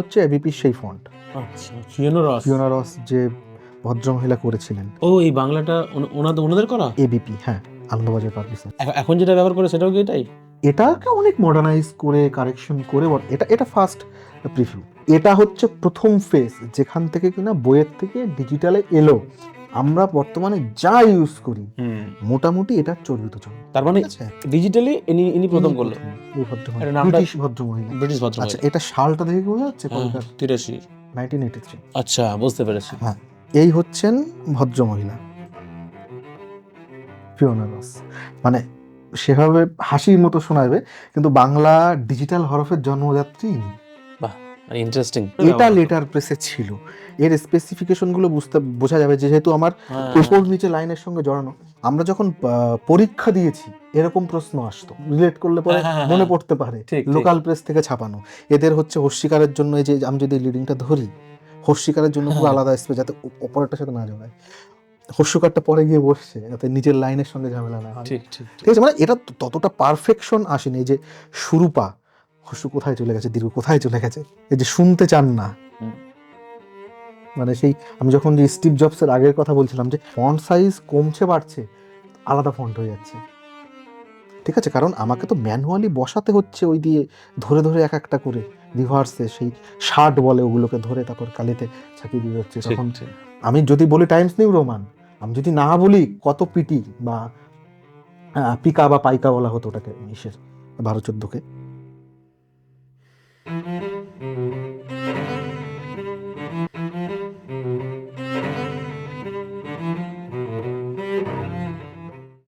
হচ্ছে এবিপি সেই ফন্ট। আচ্ছা, ফিওনা রস। ফিওনা রস যে ভদ্রমহিলা করেছিলেন। ও, এই বাংলাটা ওনাদের করা? এবিপি, হ্যাঁ, আনন্দবাজার পাবলিশার। এখন যেটা ব্যবহার করে সেটাও কি এটাই? এটাকে অনেক মডার্নাইজ করে কারেকশন করে এটা ফার্স্ট প্রিভিউ। এটা হচ্ছে প্রথম ফেজ যেখান থেকে কিনা বইয়ের থেকে ডিজিটালে এলো। আমরা বর্তমানে যা ইউজ করি মোটামুটি এটা চর্বিত চল। তার মানে ডিজিটালি ইনি প্রথম করলো। এই ভদ্রমহিলা, এটার নামটা? ব্রিটিশ ভদ্রমহিলা। ব্রিটিশ আচ্ছা, ভদ্রমহিলা। এটা সালটা দেখে বোঝা যাচ্ছে হ্যাঁ, কলকাতা 83। 1983। আচ্ছা, বুঝতে পেরেছি। হ্যাঁ, এই হচ্ছেন ভদ্রমহিলা ফিওনা রস। মানে সেভাবে হাসির মতো শোনাবে, কিন্তু বাংলা ডিজিটাল হরফের জন্মযাত্রী ইনি। বাহ, ইন্টারেস্টিং। এটা লেটার প্রেসে ছিল। এর স্পেসিফিকেশনগুলো বোঝা যাবে, যেহেতু আমার হ্যাঁ। উপর নিচে লাইনের সঙ্গে জড়ানো। আমরা যখন পরীক্ষা দিয়েছি এরকম প্রশ্ন আসতো, রিলেট করলে পরে হ্যাঁ, মনে পড়তে পারে। ঠিক। লোকাল প্রেস থেকে ছাপানো। এদের হচ্ছে হস্যিকারের জন্য, এই যে আমি যদি লিডিংটা ধরি, হস্যিকারের জন্য পুরো আলাদা স্পেস, যাতে অপরেরটার সাথে না জড়ায়। হস্যকারটা পরে গিয়ে বসছে যাতে নিজের লাইনের সঙ্গে ঝামেলা না হয়। ঠিক। ঠিক আছে, মানে এটা ততটা পারফেকশন আসেনি। এই যে সুরূপা, হস্য কোথায় চলে গেছে, দীর্ঘ কোথায় চলে গেছে, এই যে শুনতে চান না। মানে সেই আমি যখন যে স্টিভ জবসের আগের কথা বলছিলাম, যে ফন্ট সাইজ কমছে বাড়ছে, আলাদা ফন্ট হয়ে যাচ্ছে। ঠিক আছে, কারণ আমাকে তো ম্যানুয়ালি বসাতে হচ্ছে, ওই দিয়ে ধরে ধরে এক একটা করে রিভার্সে সেই শার্ট বলে ওগুলোকে ধরে তারপর কালিতে ছাপিয়ে দিয়ে হচ্ছে। তখন আমি যদি বলি টাইমস নিউ রোমান, আমি যদি না বলি কত পিটি বা পিকা বা পাইকা বলা হতো ওটাকে 19 12 14-কে।